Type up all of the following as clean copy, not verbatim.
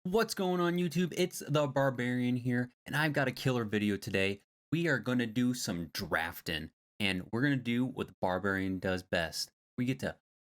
What's going on YouTube? It's the Barbarian here, and I've got a killer video today. We are going to do some drafting, and we're going to do what the Barbarian does best. We get to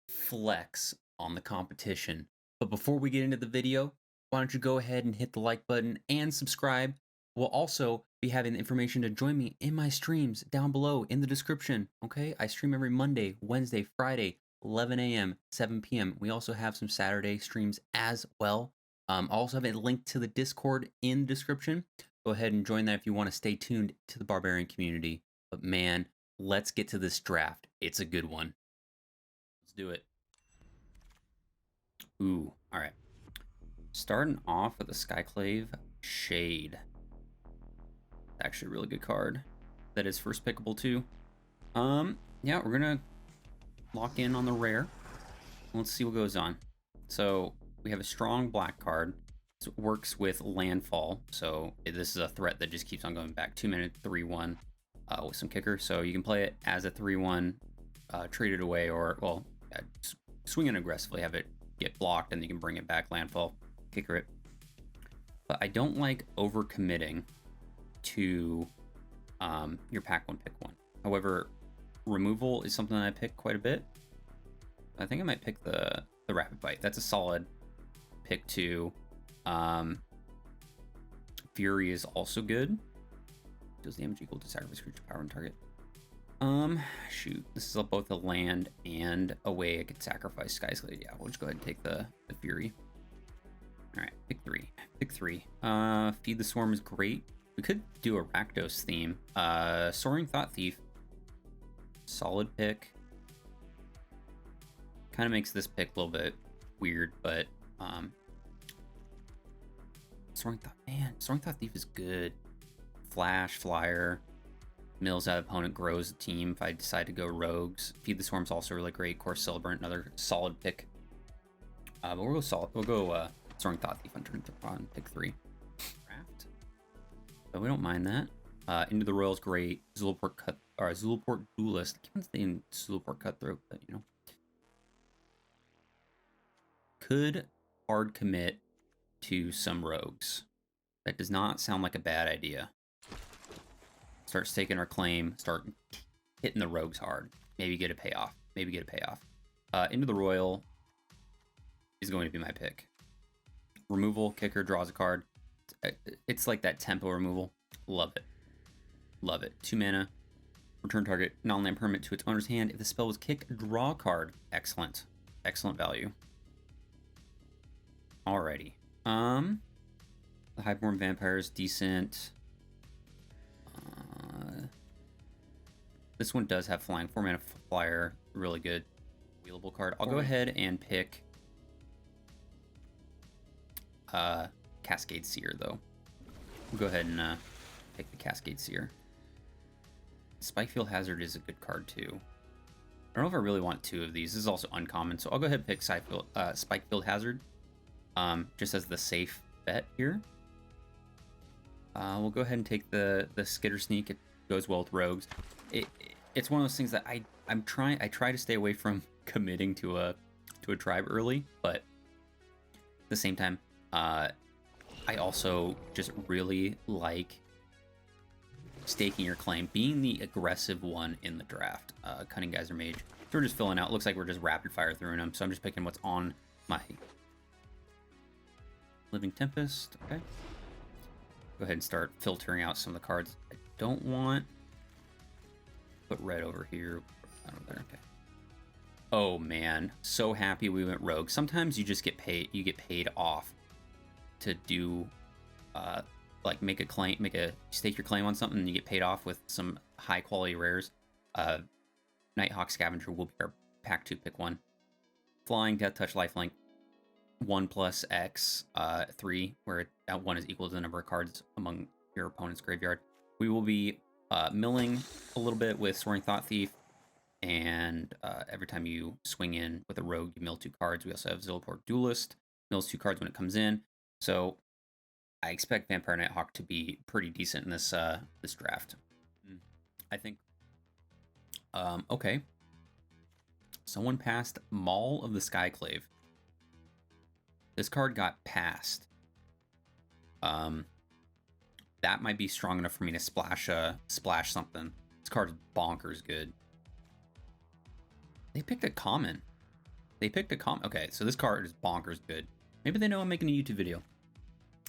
flex on the competition. But before we get into the video, why don't you go ahead and hit the like button and subscribe. We'll also be having the information to join me in my streams down below in the description, okay? I stream every Monday, Wednesday, Friday, 11 a.m., 7 p.m. We also have some Saturday streams as well. I also have a link to the Discord in the description. Go ahead and join that if you want to stay tuned to the Barbarian community. But man, let's get to this draft. It's a good one. Let's do it. Ooh, all right. Starting off with the Skyclave Shade. Actually a really good card. That is first pickable too. Yeah, we're gonna lock in on the rare. Let's see what goes on. So we have a strong black card. It works with landfall, so this is a threat that just keeps on going back. 2-minute 3/1 with some kicker, so you can play it as a 3/1, trade it away, or well, swing it aggressively, have it get blocked, and you can bring it back, landfall, kicker it. But I don't like overcommitting to your pack one, pick one. However, removal is something that I pick quite a bit. I think I might pick the rapid bite. That's a solid pick two. Fury is also good. Does damage equal to sacrifice creature power on target? Shoot. This is both a land and a way I could sacrifice Skyslade. Yeah, we'll just go ahead and take the Fury. Alright, pick three. Pick three. Feed the Swarm is great. We could do a Rakdos theme. Soaring Thought Thief. Solid pick. Kind of makes this pick a little bit weird, but Soaring Thought Thief is good. Flash, Flyer, mills out opponent, grows the team if I decide to go rogues. Feed the Swarm's also really great. Core Celebrant, another solid pick. But we'll go Soaring Thought Thief on pick three. Draft. So we don't mind that. Into the Royal's great. Zulaport Duelist. I keep saying Zulaport Cutthroat, but you know. Could hard commit to some rogues. That does not sound like a bad idea. Start staking our claim, start hitting the rogues hard. Maybe get a payoff. Into the Royal is going to be my pick. Removal, kicker, draws a card. It's like that tempo removal. Love it. 2 mana. Return target non-land permanent to its owner's hand. If the spell was kicked, draw a card. Excellent value. Alrighty. The Highborn Vampire is decent. This one does have flying. 4 mana flyer, really good. Wheelable card. I'll go ahead and pick Cascade Seer, though. We'll go ahead and pick the Cascade Seer. Spikefield Hazard is a good card, too. I don't know if I really want 2 of these. This is also uncommon, so I'll go ahead and pick Spikefield Hazard. Just as the safe bet here. We'll go ahead and take the Skitter Sneak. It goes well with rogues. It's one of those things that I try to stay away from committing to a tribe early, but at the same time, I also just really like staking your claim, being the aggressive one in the draft. Cunning Geyser Mage. So we're just filling out. Looks like we're just rapid fire through them, so I'm just picking what's on my Living Tempest. Okay. Go ahead and start filtering out some of the cards I don't want. Put red over here. Over there. Okay. Oh man, so happy we went rogue. Sometimes you just get paid. You get paid off to do, like stake your claim on something, and you get paid off with some high quality rares. Nighthawk Scavenger will be our pack 2 pick 1. Flying, Death Touch, Lifelink. 1 plus X 3, where that 1 is equal to the number of cards among your opponent's graveyard. We will be milling a little bit with Soaring Thought Thief, and every time you swing in with a rogue, you mill 2 cards. We also have Zulaport Duelist, mills 2 cards when it comes in. So I expect Vampire Nighthawk to be pretty decent in this draft. I think. Okay. Someone passed Maul of the Skyclave. This card got passed That might be strong enough for me to splash something. This card's bonkers good. They picked a common. Okay, so this card is bonkers good. Maybe they know I'm making a YouTube video.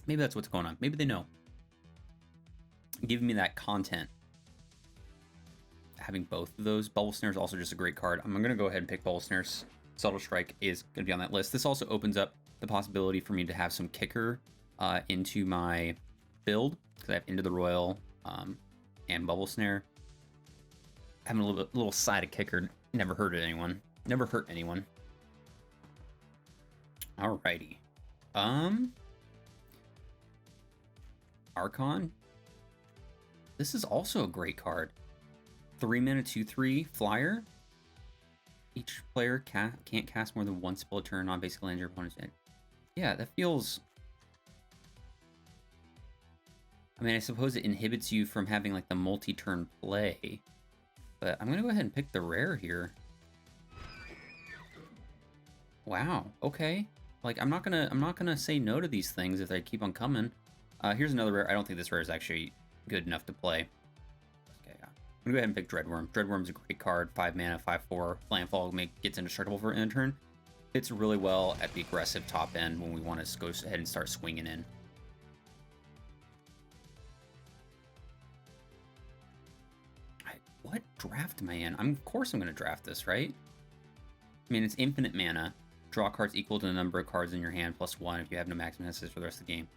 Maybe that's what's going on. Maybe they know. Giving me that content. Having both of those. Bubble Snare is also just a great card. I'm going to go ahead and pick Bubble Snares. Subtle Strike is going to be on that list. This also opens up the possibility for me to have some kicker into my build, because I have Into the Royal and Bubble Snare. Having a little side of kicker never hurt anyone. Never hurt anyone. Alrighty. Archon. This is also a great card. 3 mana, 2/3 flyer. Each player can't cast more than one spell a turn on basic lands your opponent's end. Yeah, that feels... I mean, I suppose it inhibits you from having like the multi-turn play, but I'm gonna go ahead and pick the rare here. Wow. Okay. Like I'm not gonna say no to these things if they keep on coming. Here's another rare. I don't think this rare is actually good enough to play. Okay, yeah. I'm gonna go ahead and pick Dreadworm. Dreadworm's a great card. 5 mana, 5/4. Landfall gets indestructible for an turn. Fits really well at the aggressive top end when we want to go ahead and start swinging in. What draft am I in? Of course I'm going to draft this, right? I mean, it's infinite mana. Draw cards equal to the number of cards in your hand plus 1 if you have no maximum assist for the rest of the game.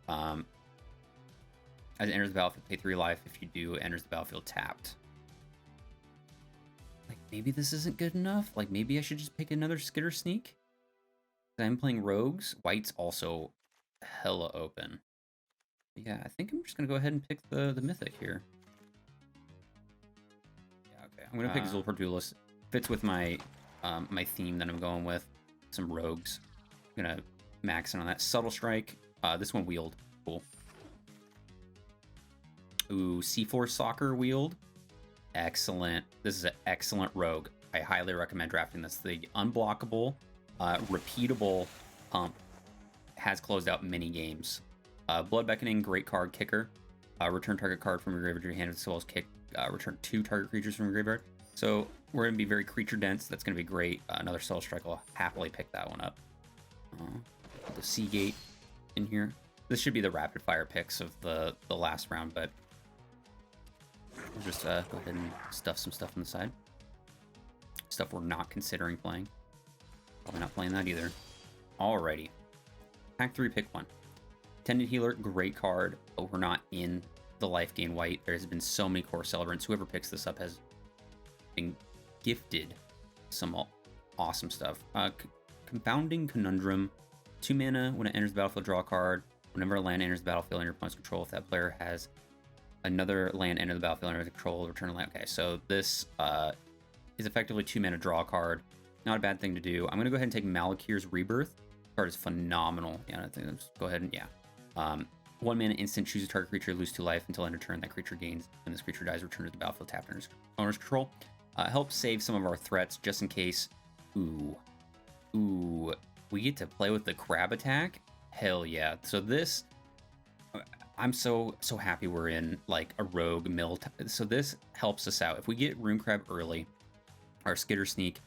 As it enters the battlefield, pay 3 life. If you do, it enters the battlefield tapped. Like, maybe this isn't good enough? Like, maybe I should just pick another Skitter Sneak? I'm playing Rogues. White's also hella open. Yeah, I think I'm just going to go ahead and pick the Mythic here. I'm gonna pick Zulfar Duelist. Fits with my my theme that I'm going with. Some rogues. I'm gonna max in on that. Subtle Strike. This one wheeled. Cool. Ooh, C4 Soccer wheeled. Excellent. This is an excellent rogue. I highly recommend drafting this. The unblockable, repeatable pump has closed out many games. Blood Beckoning, great card. Kicker. Return target card from your graveyard to your hand as well as kick. Return 2 target creatures from your graveyard. So we're going to be very creature dense. That's going to be great. Another Subtle Strike. I'll happily pick that one up. Put the Seagate in here. This should be the rapid fire picks of the last round, but we'll just go ahead and stuff some stuff on the side. Stuff we're not considering playing. Probably not playing that either. Alrighty. Pack 3, pick 1. Tended Healer, great card, but we're not in the life gain white. There's been so many core celebrants. Whoever picks this up has been gifted some awesome stuff. Confounding Conundrum. 2 mana. When it enters the battlefield, draw a card. Whenever a land enters the battlefield under your opponent's control, if that player has another land enter the battlefield under the control, return a land. Okay, so this is effectively 2 mana, draw a card. Not a bad thing to do. I'm going to go ahead and take Malakir's Rebirth. This card is phenomenal. Yeah, I think let's go ahead and, yeah. 1 mana instant, choose a target creature, lose 2 life until end of turn. That creature gains. When this creature dies, return to the battlefield tapped under owner's control. Help save some of our threats just in case. Ooh. We get to play with the crab attack? Hell yeah. So this, I'm so happy we're in like a rogue mill. So this helps us out. If we get Rune Crab early, our Skitter Sneak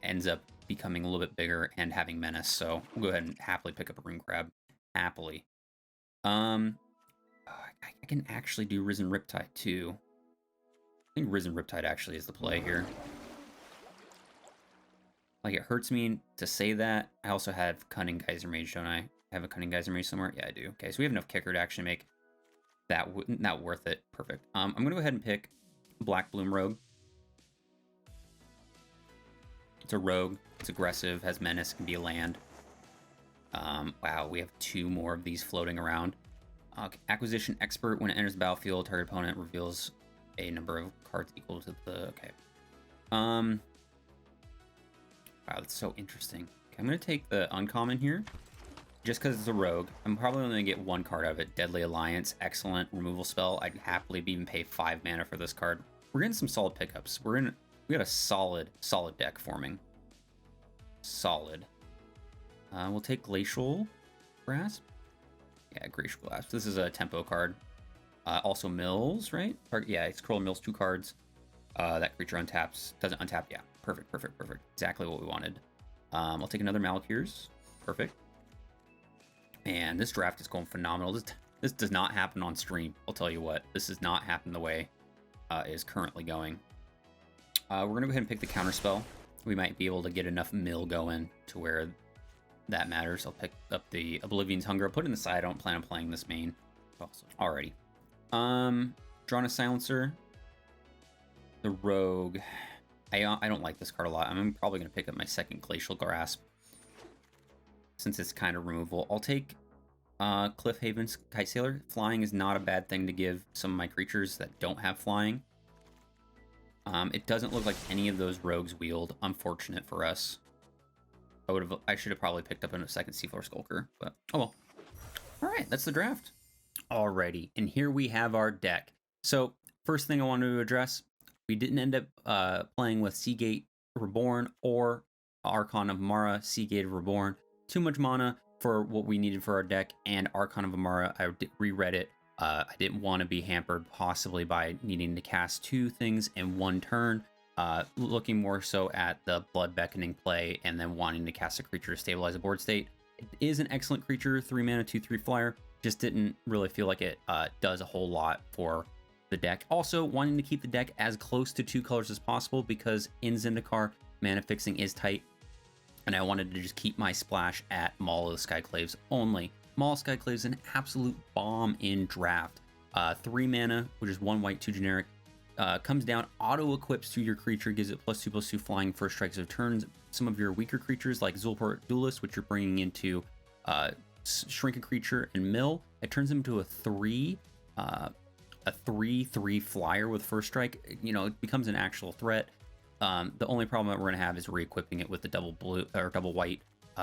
ends up becoming a little bit bigger and having menace. So we'll go ahead and happily pick up a Rune Crab. Happily. I can actually do Risen Riptide too. I think Risen Riptide actually is the play here. Like, it hurts me to say that. I also have Cunning Geyser Mage, don't I? Have a Cunning Geyser Mage somewhere? Yeah, I do. Okay, so we have enough kicker to actually make that not worth it. Perfect. I'm gonna go ahead and pick Black Bloom Rogue. It's a rogue. It's aggressive. Has menace. Can be a land. Wow, we have 2 more of these floating around. Acquisition Expert. When it enters the battlefield, target opponent reveals a number of cards equal to the... Okay. Wow, that's so interesting. Okay, I'm going to take the uncommon here. Just because it's a rogue. I'm probably only going to get 1 card out of it. Deadly Alliance. Excellent removal spell. I'd happily even pay 5 mana for this card. We're getting some solid pickups. We got a solid deck forming. Solid. We'll take Glacial Grasp. Yeah, Glacial Collapse. This is a tempo card. Also mills, right? Yeah, it's scroll mills 2 cards. That creature untaps. Doesn't untap. Yeah, perfect. Exactly what we wanted. I'll take another Malakir's. Perfect. And this draft is going phenomenal. This does not happen on stream. I'll tell you what. This does not happen the way it is currently going. We're going to go ahead and pick the counter spell. We might be able to get enough mill going to where that matters. I'll pick up the Oblivion's Hunger. I'll put it in the side. I don't plan on playing this main. Alrighty. Drawn a Silencer. The Rogue. I don't like this card a lot. I'm probably going to pick up my second Glacial Grasp since it's kind of removable. I'll take Cliffhaven's Kite Sailor. Flying is not a bad thing to give some of my creatures that don't have flying. It doesn't look like any of those rogues wield. Unfortunate for us. I should have probably picked up a second Seafloor Skulker, but oh well. All right, that's the draft. Alrighty, and here we have our deck. So first thing I wanted to address, we didn't end up playing with Seagate Reborn or Archon of Mara, Seagate Reborn. Too much mana for what we needed for our deck, and Archon of Amara, I reread it. I didn't want to be hampered possibly by needing to cast 2 things in 1 turn. Looking more so at the Blood Beckoning play and then wanting to cast a creature to stabilize a board state. It is an excellent creature, 3 mana, 2/3 flyer. Just didn't really feel like it does a whole lot for the deck. Also, wanting to keep the deck as close to 2 colors as possible because in Zendikar, mana fixing is tight. And I wanted to just keep my splash at Maul of the Skyclaves only. Maul of Skyclaves is an absolute bomb in draft. 3 mana, which is 1 white, 2 generic. Comes down, auto-equips to your creature, gives it +2/+2 flying first strikes of turns. Some of your weaker creatures like Zulport Duelist, which you're bringing into shrink a creature and mill, it turns them into a 3/3 flyer with first strike. You know, it becomes an actual threat. The only problem that we're going to have is re-equipping it with the double blue or double white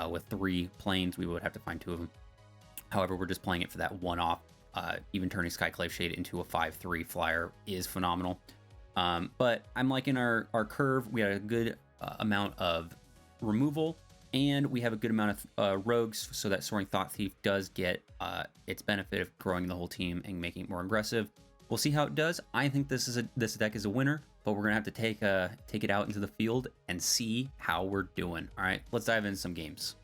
with 3 planes. We would have to find 2 of them. However, we're just playing it for that one-off. Even turning Skyclave Shade into a 5/3 flyer is phenomenal. But I'm liking our curve. We had a good amount of removal, and we have a good amount of rogues, so that Soaring Thought Thief does get its benefit of growing the whole team and making it more aggressive. We'll see how it does. I think this deck is a winner, but we're gonna have to take it out into the field and see how we're doing. All right, let's dive into some games.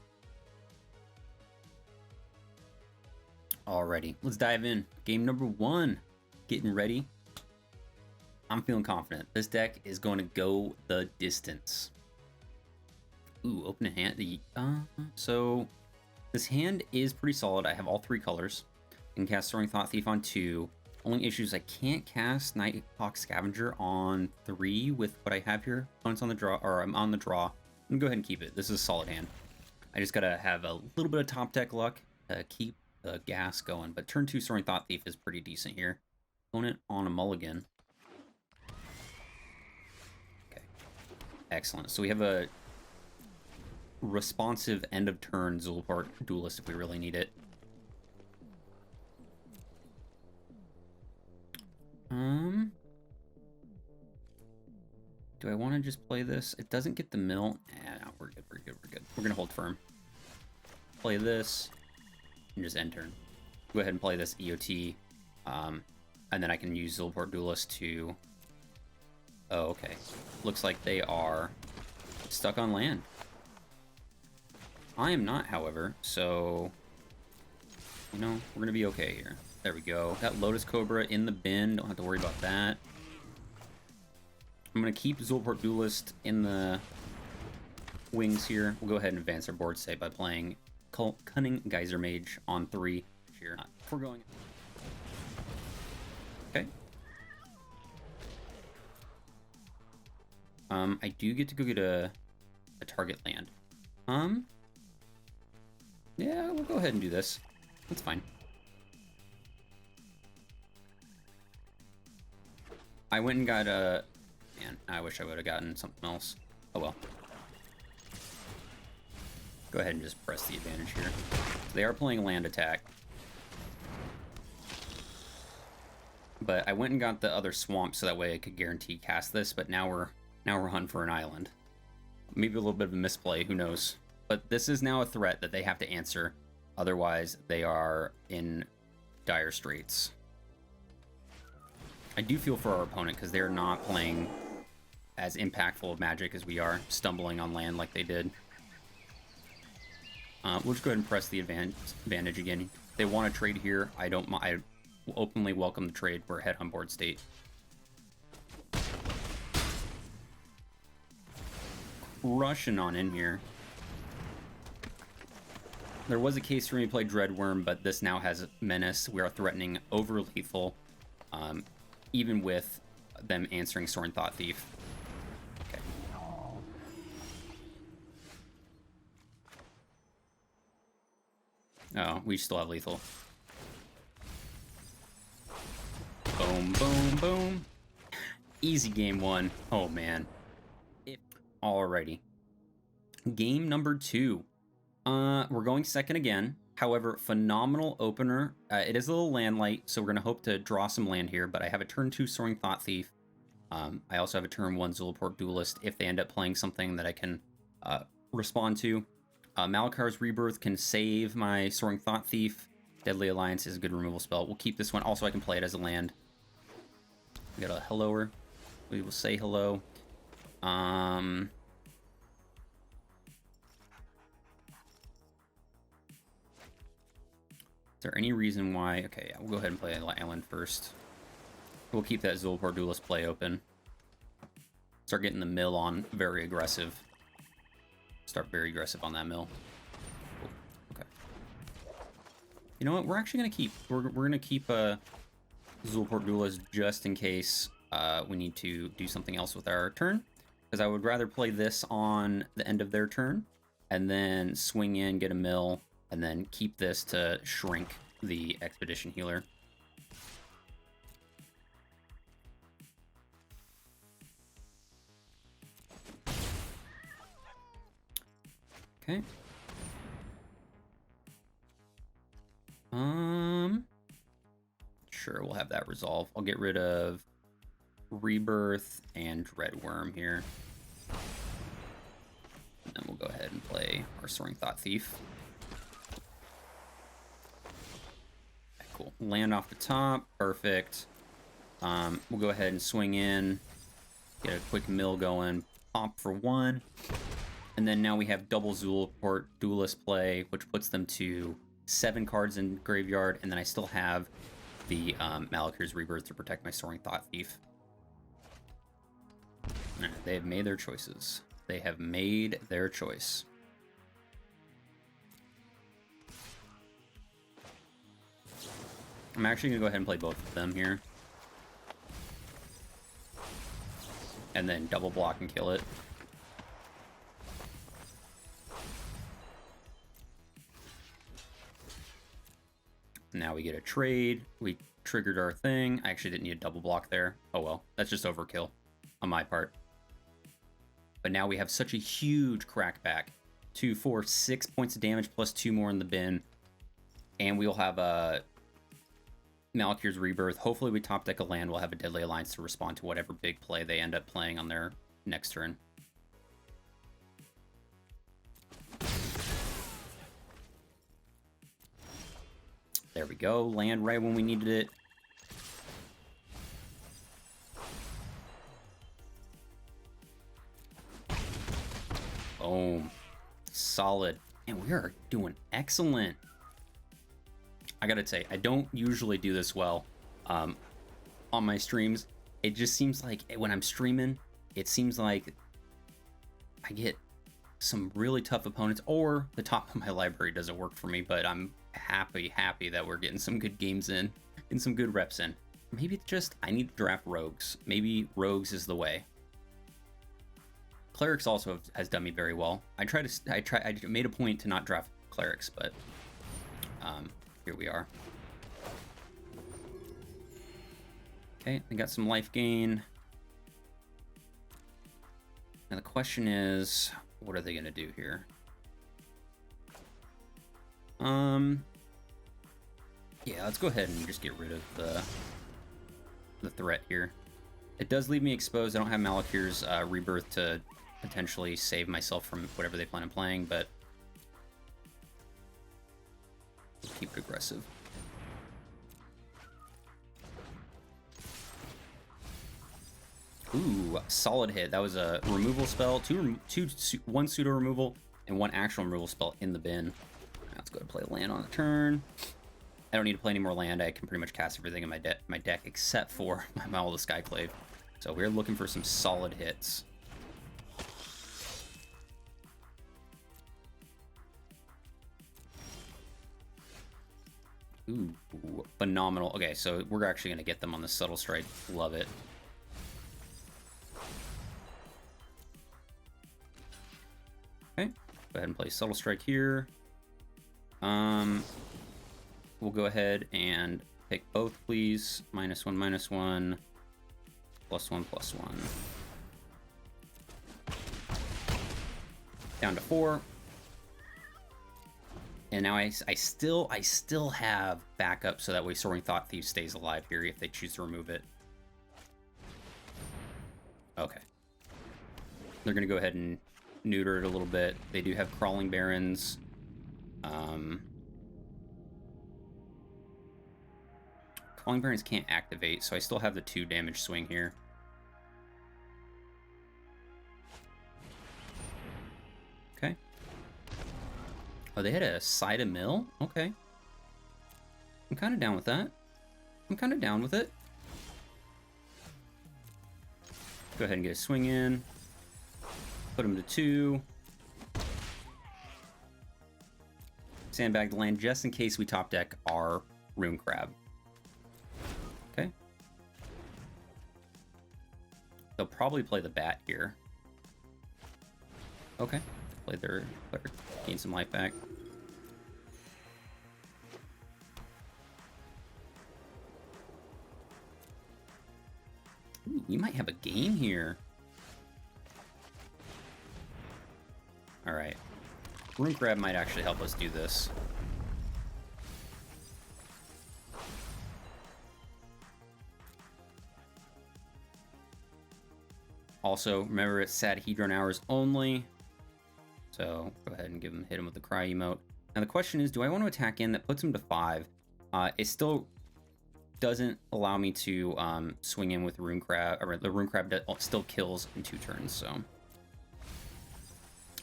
Alrighty, let's dive in. Game number 1, getting ready. I'm feeling confident. This deck is going to go the distance. Ooh, open a hand. So this hand is pretty solid. I have all 3 colors. I can cast Soaring Thought Thief on 2. Only issue is I can't cast Nighthawk Scavenger on 3 with what I have here. When it's on the draw, or I'm on the draw. I'm gonna go ahead and keep it. This is a solid hand. I just gotta have a little bit of top deck luck to keep the gas going. But turn 2 Soaring Thought Thief is pretty decent here. Opponent on a mulligan. Okay, excellent. So we have a responsive end of turn Zulport Duelist if we really need it. Do I want to just play this? It doesn't get the mill. No, we're good. We're gonna hold firm. Play this and just end turn. Go ahead and play this EOT, and then I can use Zulport Duelist to. Oh, okay. Looks like they are stuck on land. I am not, however. So, you know, we're gonna be okay here. There we go. Got Lotus Cobra in the bin. Don't have to worry about that. I'm going to keep Zulport Duelist in the wings here. We'll go ahead and advance our board state by playing Cunning Geyser Mage on 3 here. We're going. Okay. I do get to go get a target land. Yeah, we'll go ahead and do this. That's fine. I went and got a... Man, I wish I would have gotten something else. Oh well. Go ahead and just press the advantage here. They are playing land attack. But I went and got the other swamp so that way I could guarantee cast this, but now we're hunting for an island. Maybe a little bit of a misplay, who knows. But this is now a threat that they have to answer. Otherwise, they are in dire straits. I do feel for our opponent because they're not playing as impactful of Magic as we are, stumbling on land like they did. We'll just go ahead and press the advantage again. If they want to trade here, I don't mind. I will openly welcome the trade. We're ahead on board state. Rushing on in here. There was a case for me to play Dreadworm, but this now has Menace. We are threatening over lethal, even with them answering Sorin Thought Thief. Okay. Oh, we still have lethal. Boom, boom, boom. Easy game one. Oh, man. Alrighty. Game number 2. We're going second again. However, phenomenal opener. It is a little land light, so we're going to hope to draw some land here, but I have a turn 2 Soaring Thought Thief. I also have a turn 1 Zulaport Duelist if they end up playing something that I can respond to. Malakar's Rebirth can save my Soaring Thought Thief. Deadly Alliance is a good removal spell. We'll keep this one. Also, I can play it as a land. We got a helloer. We will say hello. Is there any reason why... Okay, yeah, we'll go ahead and play Island first. We'll keep that Zulaport Duelist play open. Start getting the mill on very aggressive. Start very aggressive on that mill. Oh, okay. You know what? We're actually going to keep... We're going to keep Zulaport Duelist just in case we need to do something else with our turn. Because I would rather play this on the end of their turn, and then swing in, get a mill, and then keep this to shrink the Expedition Healer. Okay. Sure, we'll have that resolve. I'll get rid of Rebirth and Dreadworm here. And then we'll go ahead and play our Soaring Thought Thief. Okay, cool. Land off the top. Perfect. We'll go ahead and swing in. Get a quick mill going. Pop for 1. And then now we have double Zulaport Duelist play, which puts them to 7 cards in graveyard. And then I still have the Malakar's Rebirth to protect my Soaring Thought Thief. They have made their choices. They have made their choice. I'm actually going to go ahead and play both of them here. And then double block and kill it. Now we get a trade. We triggered our thing. I actually didn't need a double block there. Oh well, that's just overkill on my part. But now we have such a huge crackback. 2, 4, 6 points of damage plus 2 more in the bin. And we'll have a Malakar's Rebirth. Hopefully we top deck a land. We'll have a Deadly Alliance to respond to whatever big play they end up playing on their next turn. There we go. Land right when we needed it. Boom. Solid. And we are doing excellent. I gotta say, I don't usually do this well on my streams. It just seems like when I'm streaming, it seems like I get some really tough opponents, or the top of my library doesn't work for me, but I'm happy that we're getting some good games in and some good reps in. Maybe it's just I need to draft rogues. Maybe rogues is the way. Clerics also has done me very well. I made a point to not draft clerics, but here we are. Okay, I got some life gain. Now the question is, what are they gonna do here? Yeah, let's go ahead and just get rid of the threat here. It does leave me exposed. I don't have Malakar's Rebirth to potentially save myself from whatever they plan on playing, but keep it aggressive. Ooh, solid hit. That was a removal spell, one pseudo removal, and one actual removal spell in the bin. Let's go to play land on the turn. I don't need to play any more land. I can pretty much cast everything in my deck except for my Owl of the Skyclave. So we're looking for some solid hits. Ooh, phenomenal. Okay, so we're actually going to get them on the Subtle Strike. Love it. Okay, go ahead and play Subtle Strike here. We'll go ahead and pick both, please. -1, -1, +1, +1. Down to 4. And now I still have backup so that way Soaring Thought Thief stays alive here if they choose to remove it. Okay. They're going to go ahead and neuter it a little bit. They do have Crawling Barons. Crawling Barons can't activate, so I still have the 2 damage swing here. Okay. Oh, they had a side of mill? Okay. I'm kind of down with that. I'm kind of down with it. Go ahead and get a swing in. Put him to 2. Sandbag the land just in case we top deck our Rune Crab. Okay. They'll probably play the bat here. Okay. Play their gain some life back. Ooh, we might have a game here. Alright. Rune Crab might actually help us do this. Also, remember it's Sadhedron hours only. So go ahead and hit him with the cry emote. Now the question is, do I want to attack in? That puts him to 5. It still doesn't allow me to swing in with Rune Crab, or the Rune Crab still kills in 2 turns, so.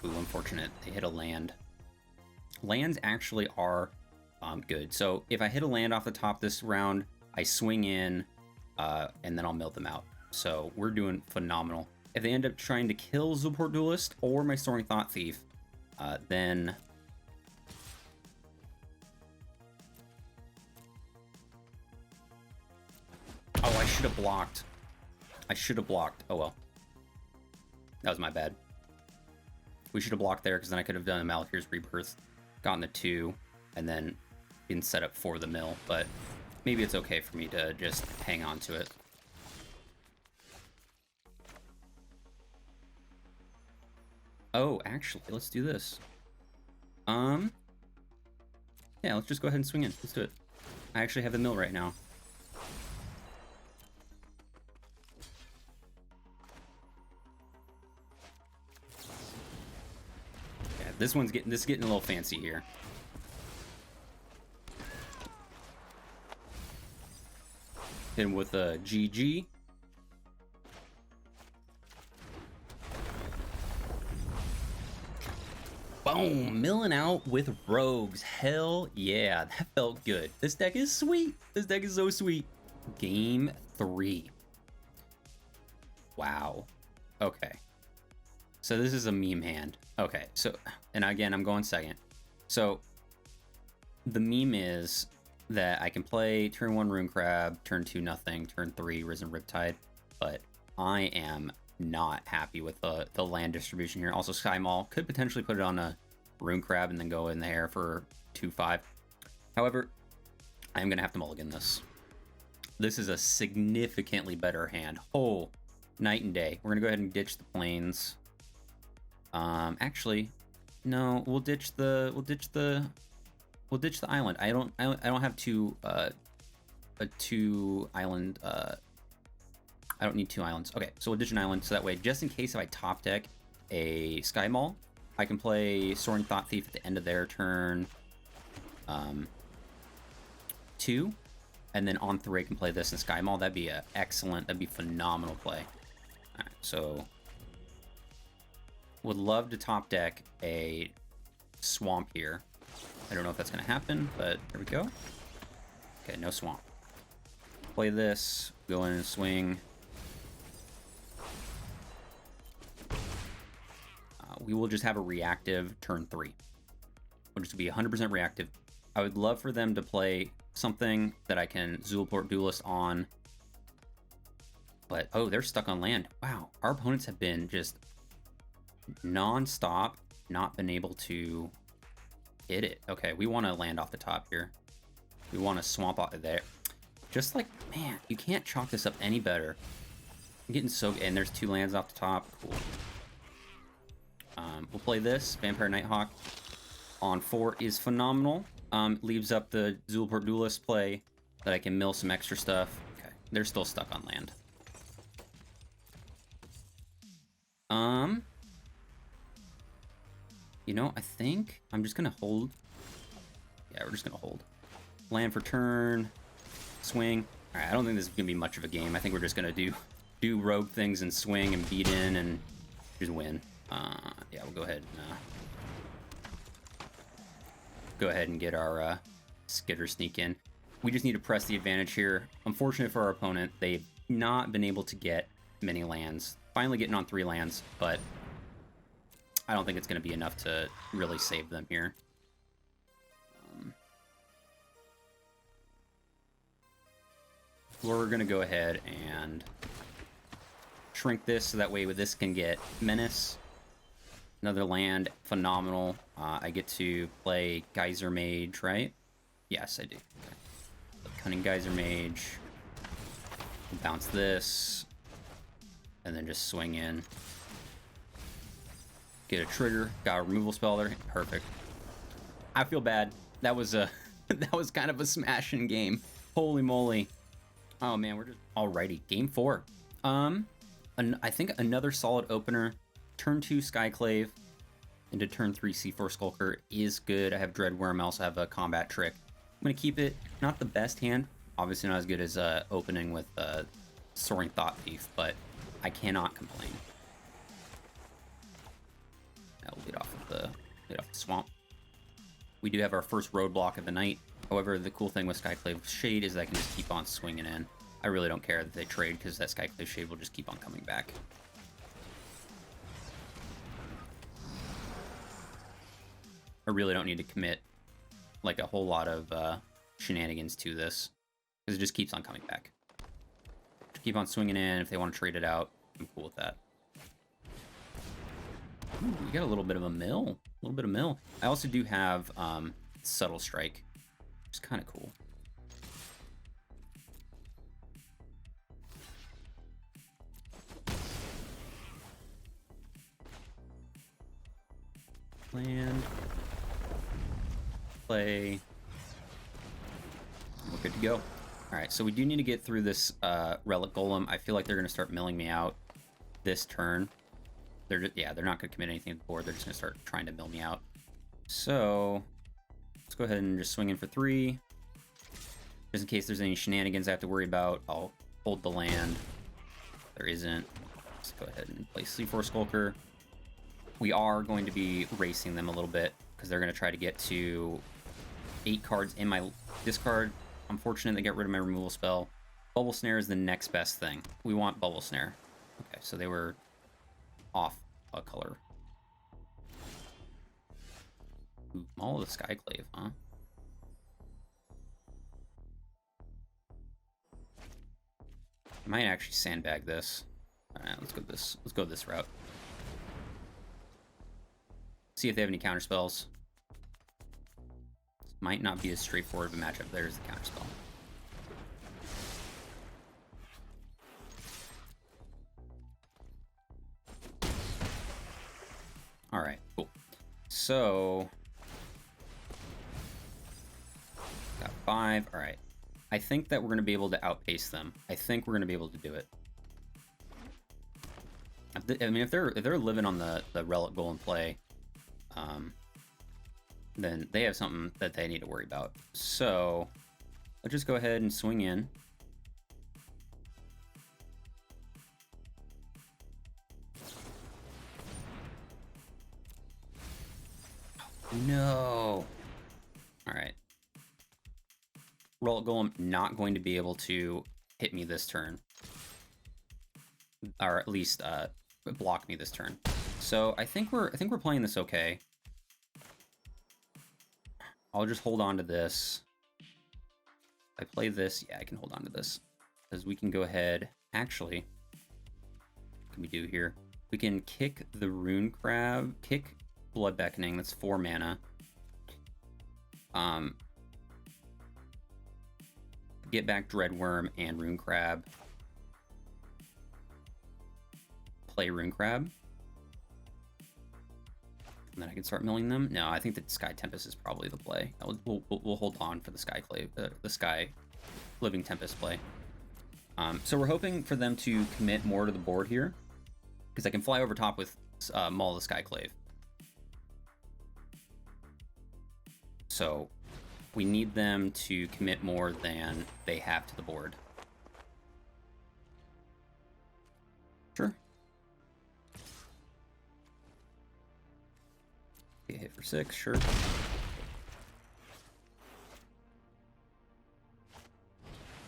Ooh, unfortunate. They hit a land. Lands actually are good. So if I hit a land off the top this round, I swing in, and then I'll mill them out. So we're doing phenomenal. If they end up trying to kill Zooport Duelist or my Soaring Thought Thief, then... Oh, I should have blocked. I should have blocked. Oh well. That was my bad. We should have blocked there, because then I could have done a Malakir's Rebirth, gotten the 2, and then been set up for the mill. But maybe it's okay for me to just hang on to it. Oh, actually, let's do this. Yeah, let's just go ahead and swing in. Let's do it. I actually have the mill right now. Yeah, this is getting a little fancy here. Hit him with a GG. Boom! Milling out with rogues. Hell yeah, that felt good. This deck is sweet. This deck is so sweet. Game 3. Wow. Okay. So this is a meme hand. Okay, so, and again, I'm going second. So, the meme is that I can play turn 1 Rune Crab, turn 2 nothing, turn 3 Risen Riptide, but I am not happy with the land distribution here. Also, Sky Maul could potentially put it on a Rune Crab and then go in the air for 2-5. However, I'm gonna have to mulligan this. This is a significantly better hand. Oh, night and day. We're gonna go ahead and ditch the plains. Actually, no, we'll ditch the island. I don't have two island. I don't need 2 islands. Okay, so we'll ditch an island, so that way, just in case if I top deck a Sky Maul, I can play Soaring Thought Thief at the end of their turn. 2, and then on 3 I can play this in Sky Mall. That'd be that'd be phenomenal play. All right, so would love to top deck a swamp here. I don't know if that's going to happen, but there we go. Okay, no swamp. Play this, go in and swing. We will just have a reactive turn 3. We'll just be 100% reactive. I would love for them to play something that I can Zulaport Duelist on. But, oh, they're stuck on land. Wow, our opponents have been just non-stop, not been able to hit it. Okay, we want to land off the top here. We want to swamp out there. Just like, man, you can't chalk this up any better. I'm getting so... And there's 2 lands off the top. Cool. We'll play this. Vampire Nighthawk on 4 is phenomenal. Leaves up the Zulaport Duelist play that I can mill some extra stuff. Okay, they're still stuck on land. You know, I think I'm just gonna hold. Yeah, we're just gonna hold. Land for turn. Swing. All right, I don't think this is gonna be much of a game. I think we're just gonna do rogue things and swing and beat in and just win. Yeah, we'll go ahead and get our Skitter sneak in. We just need to press the advantage here. Unfortunate for our opponent, they've not been able to get many lands. Finally getting on 3 lands, but I don't think it's going to be enough to really save them here. We're going to go ahead and shrink this so that way this can get Menace. Another land, phenomenal. I get to play Geyser Mage, right? Yes, I do. Okay. Cunning Geyser Mage. Bounce this. And then just swing in. Get a trigger. Got a removal spell there. Perfect. I feel bad. That was a that was kind of a smashing game. Holy moly. Oh man, we're just alrighty. Game 4. I think another solid opener. Turn 2 Skyclave into turn 3 C4 Skulker is good. I have Dreadworm. I also have a combat trick. I'm going to keep it. Not the best hand. Obviously not as good as opening with Soaring Thought Thief, but I cannot complain. Now we'll lead off the swamp. We do have our first roadblock of the night. However, the cool thing with Skyclave Shade is that I can just keep on swinging in. I really don't care that they trade because that Skyclave Shade will just keep on coming back. I really don't need to commit like a whole lot of shenanigans to this because it just keeps on coming back. Just keep on swinging in. If they want to trade it out, I'm cool with that. Ooh, we got a little bit of a mill. A little bit of mill. I also do have Subtle Strike, which is kind of cool. Land. Play. We're good to go. Alright, so we do need to get through this Relic Golem. I feel like they're going to start milling me out this turn. They're just, yeah, they're not going to commit anything to the board. They're just going to start trying to mill me out. So, let's go ahead and just swing in for 3. Just in case there's any shenanigans I have to worry about, I'll hold the land. If there isn't, let's go ahead and play C4 Skulker. We are going to be racing them a little bit because they're going to try to get to 8 cards in my discard. I'm fortunate to get rid of my removal spell. Bubble Snare is the next best thing. We want Bubble Snare. Okay, so they were off a color. Ooh, Maul of the Skyclave, huh? I might actually sandbag this. Alright, let's go this route. See if they have any counter spells. Might not be as straightforward of a matchup. There's the counter spell. Alright, cool. So got 5. Alright. I think that we're gonna be able to outpace them. I think we're gonna be able to do it. I mean, if they're living on the Relic Golem play, then they have something that they need to worry about. So let's just go ahead and swing in. No. All right. Roll Golem not going to be able to hit me this turn, or at least block me this turn. So I think we're playing this okay. I'll just hold on to this. If I play this, yeah, I can hold on to this because we can go ahead. Actually, what can we do here? We can kick the Rune Crab, kick Blood Beckoning. That's 4 mana. Get back Dreadworm and Rune Crab. Play Rune Crab. And then I can start milling them. No, I think that Sky Tempest is probably the play. We'll hold on for the Sky Living Tempest play. So we're hoping for them to commit more to the board here, because I can fly over top with Maul the Skyclave. So we need them to commit more than they have to the board. Sure. Get hit for 6, sure.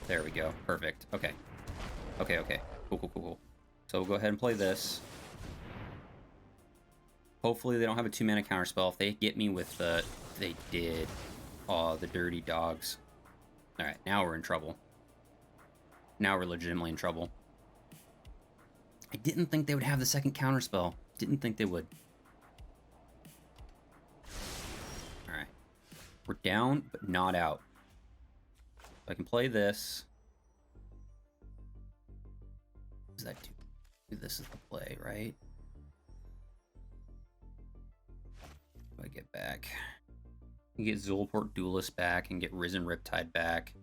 There we go. Perfect. Okay. Okay. Cool. So we'll go ahead and play this. Hopefully they don't have a 2-mana counterspell. If they get me with the... They did. Oh, the dirty dogs. Alright, now we're in trouble. Now we're legitimately in trouble. I didn't think they would have the second counterspell. Didn't think they would. Alright. We're down, but not out. I can play this. What does that do? This is the play, right? What do I get back? I can get Zulport Duelist back and get Risen Riptide back.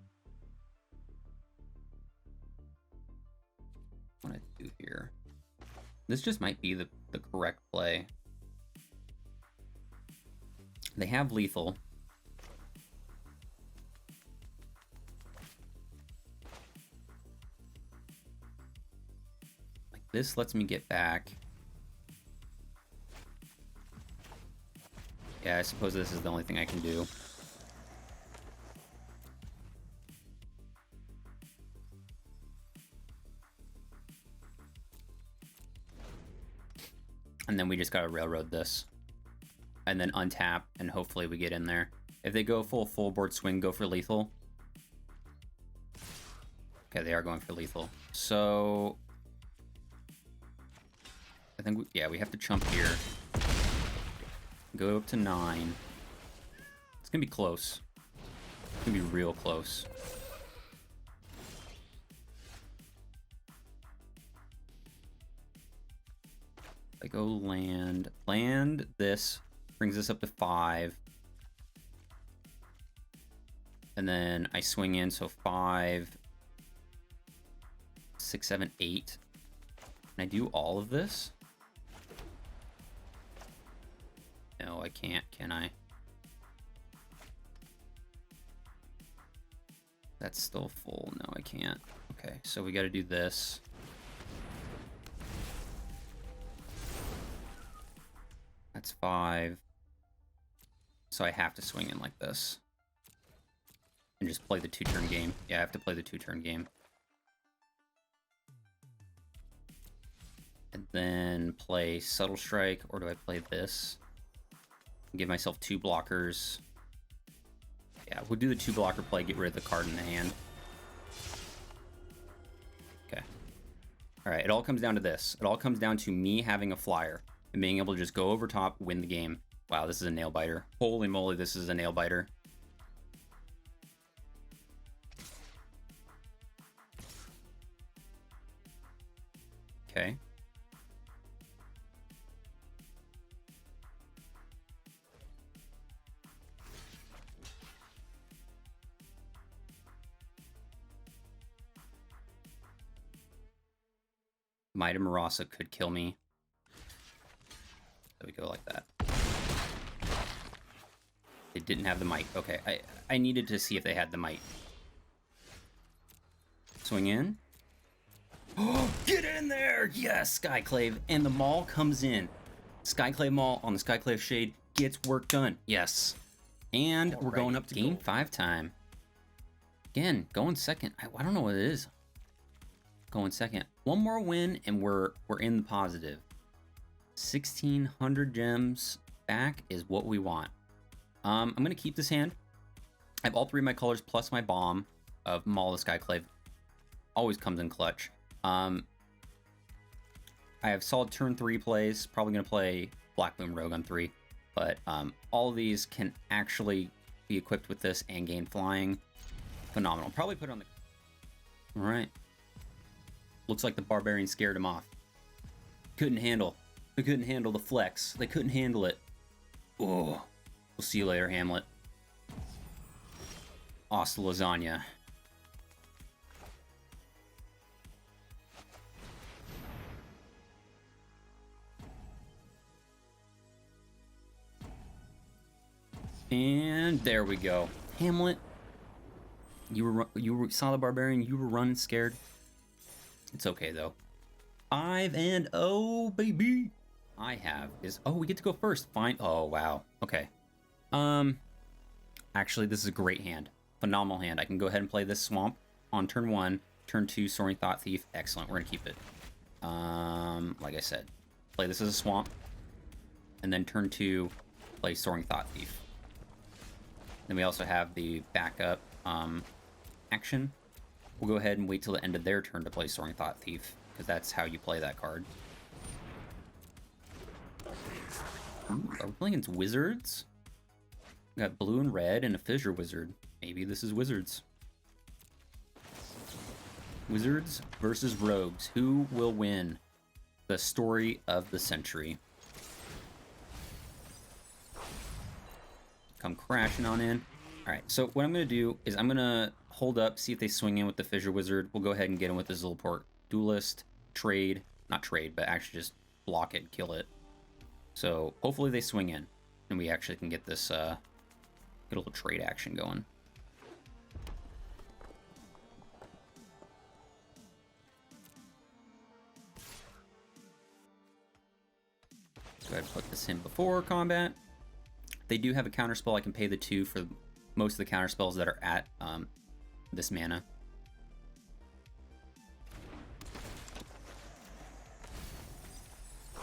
What do I do here? This just might be the correct play. They have lethal. Like this lets me get back. Yeah, I suppose this is the only thing I can do. And then we just gotta railroad this. And then untap, and hopefully we get in there. If they go full board swing, go for lethal. Okay, they are going for lethal. So... I think, yeah, we have to chump here. Go up to 9. It's gonna be close. It's gonna be real close. I go land. Land this. Brings us up to 5. And then I swing in, so 5, 6, 7, 8. Can I do all of this? No, I can't, can I? That's still full. No, I can't. Okay, so we gotta do this. That's 5. So I have to swing in like this. And just play the 2-turn game. Yeah, I have to play the 2-turn game. And then play Subtle Strike, or do I play this? Give myself 2 blockers. Yeah, we'll do the 2 blocker play, get rid of the card in the hand. Okay. Alright, it all comes down to this. It all comes down to me having a flyer and being able to just go over top, win the game. Wow, this is a nail biter. Holy moly, this is a nail biter. Okay. Might Marasa could kill me. So we go like that. They didn't have the might. Okay, I needed to see if they had the might. Swing in. Oh, get in there! Yes, Skyclave. And the Maul comes in. Skyclave Maul on the Skyclave Shade gets work done. Yes. And we're going up to game 5 time. Again, going second. I don't know what it is. Going second. One more win and we're in the positive. 1,600 gems back is what we want. I'm going to keep this hand. I have all 3 of my colors plus my bomb of Maul the Skyclave. Always comes in clutch. I have solid turn 3 plays. Probably going to play Black Bloom Rogue on 3. But all of these can actually be equipped with this and gain flying. Phenomenal. Probably put it on the... Alright. Looks like the Barbarian scared him off. Couldn't handle. They couldn't handle the flex. They couldn't handle it. Oh. We'll see you later, Hamlet. Hasta lasagna. And there we go. Hamlet, you saw the Barbarian, you were running scared. It's okay though. 5-0, baby. I have is, oh, we get to go first. Fine. Oh, wow. Okay. Actually, this is a great hand. Phenomenal hand. I can go ahead and play this Swamp on turn 1. Turn 2, Soaring Thought Thief. Excellent. We're gonna keep it. Like I said, play this as a Swamp, and then turn 2, play Soaring Thought Thief. Then we also have the backup action. We'll go ahead and wait till the end of their turn to play Soaring Thought Thief, because that's how you play that card. Ooh, are we playing against Wizards? We got blue and red and a Fissure Wizard. Maybe this is Wizards. Wizards versus Rogues. Who will win the story of the century? Come crashing on in. Alright, so what I'm going to do is I'm going to hold up, see if they swing in with the Fissure Wizard. We'll go ahead and get him with the Zilport Duelist. Trade. Not trade, but actually just block it, kill it. So hopefully they swing in, and we actually can get this, get a little trade action going. Go ahead and put this in before combat. They do have a counterspell. I can pay the 2 for most of the counterspells that are at this mana. Go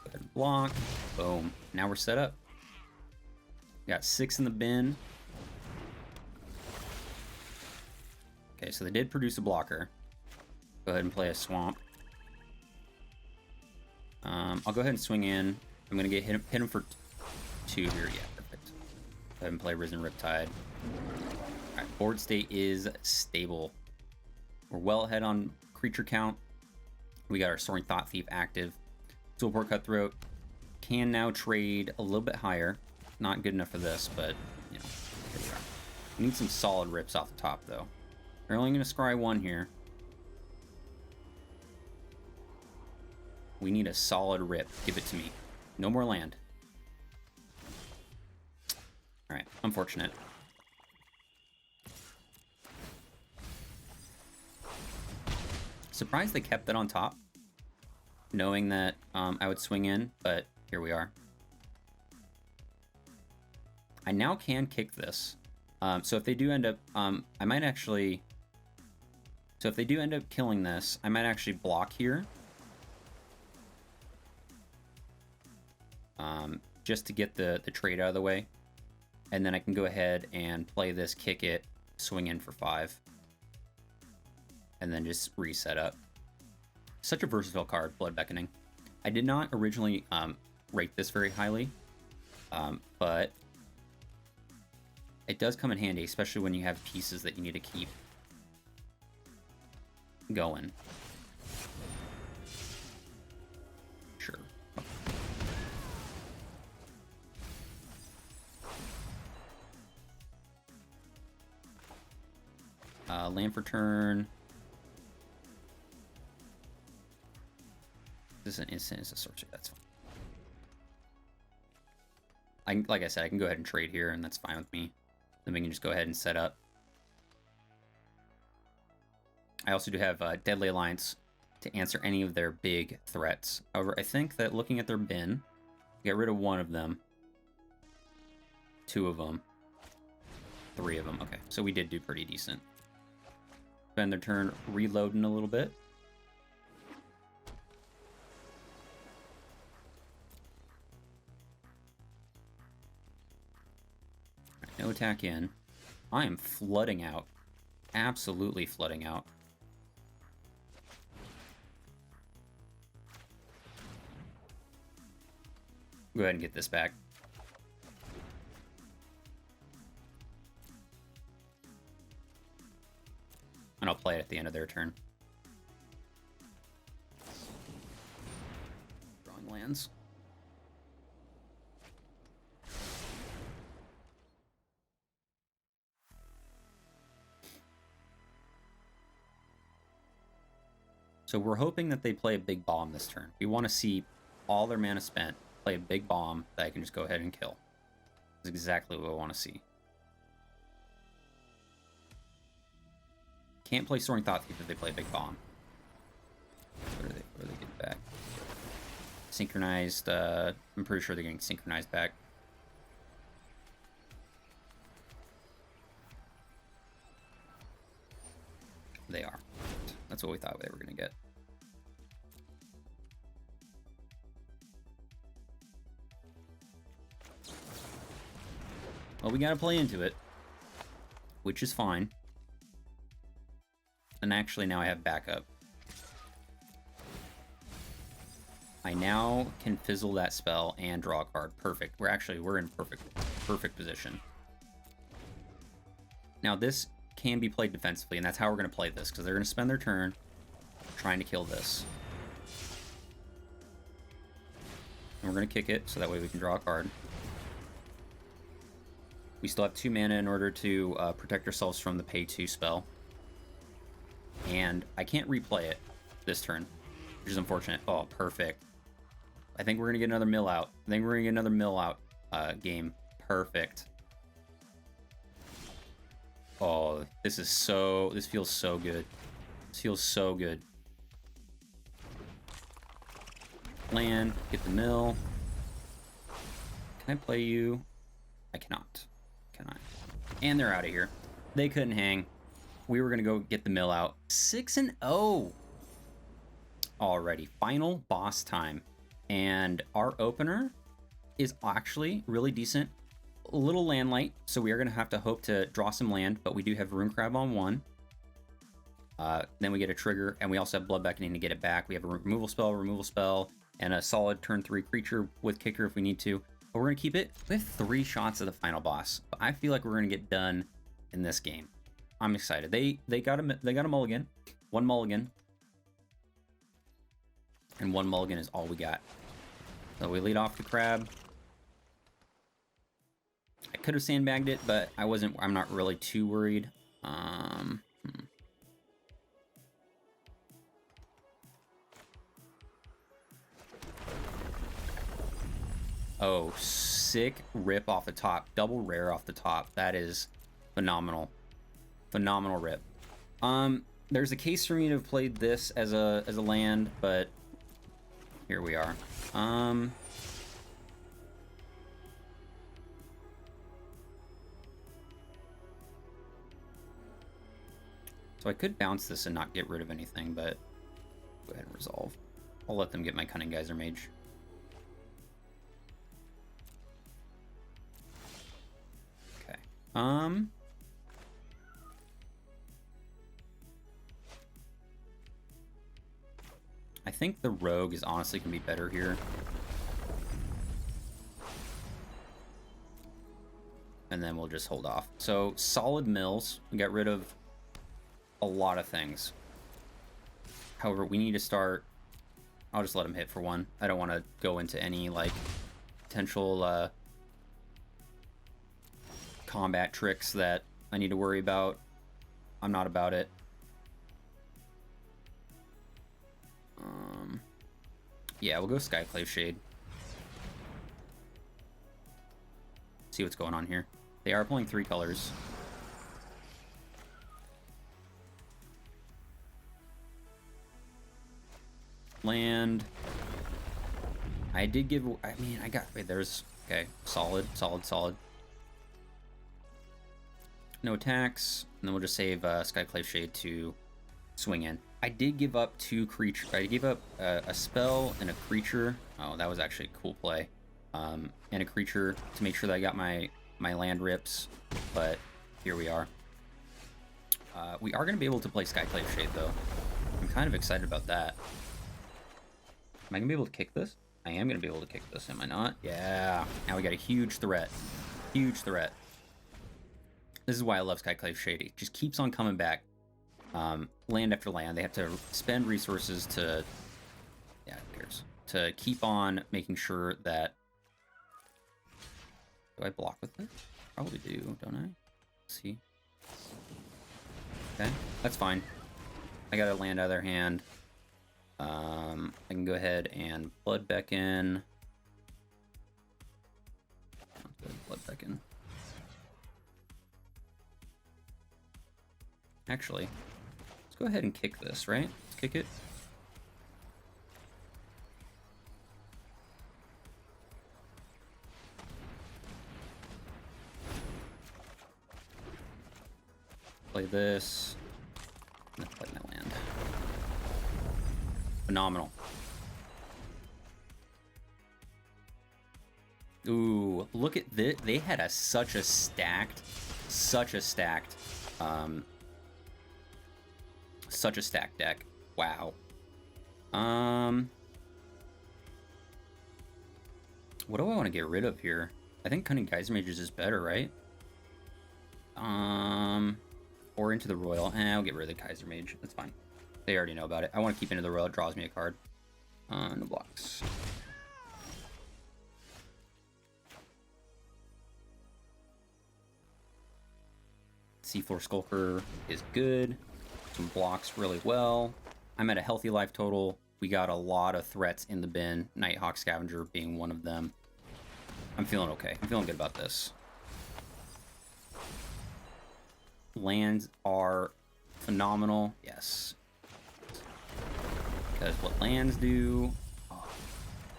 ahead and block. Boom. Now we're set up. Got 6 in the bin. Okay, so they did produce a blocker. Go ahead and play a Swamp. I'll go ahead and swing in. I'm going to hit him for 2 here. Yeah, perfect. Go ahead and play Risen Riptide. Alright, board state is stable. We're well ahead on creature count. We got our Soaring Thought Thief active. Zilport Cutthroat can now trade a little bit higher. Not good enough for this, but, you know, here we are. We need some solid rips off the top, though. We're only going to scry 1 here. We need a solid rip. Give it to me. No more land. Alright, unfortunate. Surprised they kept that on top, knowing that I would swing in, but here we are. I now can kick this. So if they do end up, I might actually... So if they do end up killing this, I might actually block here. Just to get the trade out of the way. And then I can go ahead and play this, kick it, swing in for 5. And then just reset up. Such a versatile card, Blood Beckoning. I did not originally rate this very highly, but it does come in handy, especially when you have pieces that you need to keep going. Sure. Land for turn. This is an instant, it's a sorcery, that's fine. Like I said, I can go ahead and trade here, and that's fine with me. Then we can just go ahead and set up. I also do have Deadly Alliance to answer any of their big threats. However, I think that looking at their bin, get rid of one of them, 2 of them, 3 of them. Okay, so we did do pretty decent. Spend their turn reloading a little bit. No attack in. I am flooding out. Absolutely flooding out. Go ahead and get this back. And I'll play it at the end of their turn. Drawing lands. So we're hoping that they play a big bomb this turn. We want to see all their mana spent, play a big bomb that I can just go ahead and kill. That's exactly what I want to see. Can't play Soaring Thought Thief if they play a big bomb. What do they get back? Synchronized, I'm pretty sure they're getting synchronized back. They are. That's what we thought they were going to get. Well, we got to play into it, which is fine. And actually, now I have backup. I now can fizzle that spell and draw a card. Perfect. We're in perfect position. Now this can be played defensively, and that's how we're going to play this, because they're going to spend their turn trying to kill this. And we're going to kick it, so that way we can draw a card. We still have 2 mana in order to protect ourselves from the pay 2 spell. And I can't replay it this turn, which is unfortunate. Oh, perfect. I think we're going to get another mill out. Game. Perfect. Oh, this feels so good. This feels so good. Land, get the mill. Can I play you? I cannot. Can I? And they're out of here. They couldn't hang. We were going to go get the mill out. 6-0. Alrighty. Final boss time. And our opener is actually really decent. A little land light, so we are going to have to hope to draw some land, but we do have Rune Crab on 1. Then we get a trigger, and we also have Blood Beckoning to get it back. We have a removal spell, and a solid turn 3 creature with kicker if we need to. But we're going to keep it. We have 3 shots of the final boss. But I feel like we're going to get done in this game. I'm excited. They got a mulligan. 1 mulligan. And 1 mulligan is all we got. So we lead off the crab. I could have sandbagged it, but I'm not really too worried. Oh, sick rip off the top. Double rare off the top. That is phenomenal. Phenomenal rip. There's a case for me to have played this as a land, but here we are. So I could bounce this and not get rid of anything, but go ahead and resolve. I'll let them get my Cunning Geyser Mage. Okay. I think the Rogue is honestly going to be better here. And then we'll just hold off. So, solid mills. We got rid of a lot of things. However, we need to start... I'll just let him hit for 1. I don't want to go into any, like, potential combat tricks that I need to worry about. I'm not about it. Yeah, we'll go Skyclave Shade. See what's going on here. They are pulling 3 colors. Land. I did give, I mean, I got, wait, there's, okay, solid. No attacks, and then we'll just save Skyclave Shade to swing in. I did give up 2 creatures. I gave up a spell and a creature. Oh, that was actually a cool play. And a creature to make sure that I got my land rips, but here we are. We are going to be able to play Skyclave Shade, though. I'm kind of excited about that. Am I going to be able to kick this? I am going to be able to kick this, am I not? Yeah. Now we got a huge threat. Huge threat. This is why I love Skyclave Shade. It just keeps on coming back. Land after land. They have to spend resources to... Yeah, who cares? To keep on making sure that... Do I block with it? Probably do, don't I? Let's see. Okay, that's fine. I got a land out of their hand. I can go ahead and blood back in. Blood back in. Actually, let's go ahead and kick this, right? Let's kick it. Play this. I'm gonna play my land. Phenomenal. Ooh, look at this. They had such a stacked deck. Wow. What do I want to get rid of here? I think Cunning Geyser Mages is better, right? Or Into the Royal. I'll get rid of the Geyser Mage. That's fine. They already know about it. I want to keep Into the Royal. It draws me a card. No blocks. Seafloor Skulker is good. Some blocks really well. I'm at a healthy life total. We got a lot of threats in the bin. Nighthawk Scavenger being one of them. I'm feeling okay. I'm feeling good about this. Lands are phenomenal. Yes. Because what lands do...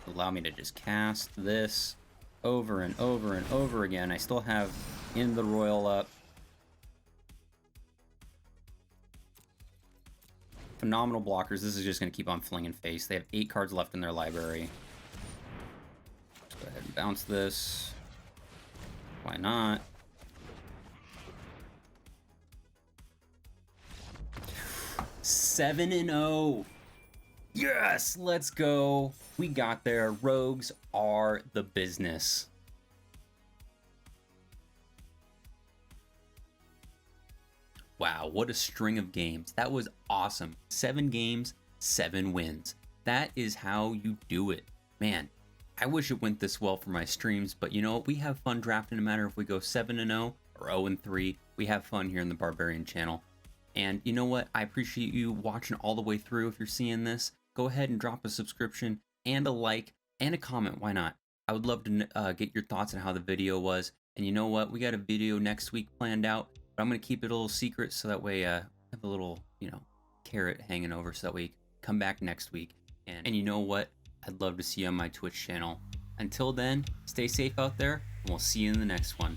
allow me to just cast this over and over and over again. I still have In the Royal up. Phenomenal blockers. This is just going to keep on flinging face. They have 8 cards left in their library. Let's go ahead and bounce this. Why not? Seven and 0. Yes, let's go. We got there. Rogues are the business. Wow, what a string of games. That was awesome. 7 games, 7 wins. That is how you do it. Man, I wish it went this well for my streams, but you know what? We have fun drafting no matter if we go 7 and 0 or 0 and 3. We have fun here in the Barbarian channel. And you know what? I appreciate you watching all the way through. If you're seeing this, go ahead and drop a subscription and a like and a comment. Why not? I would love to get your thoughts on how the video was. And you know what? We got a video next week planned out, but I'm going to keep it a little secret so that way I have a little, you know, carrot hanging over so that we come back next week. And you know what? I'd love to see you on my Twitch channel. Until then, stay safe out there, and we'll see you in the next one.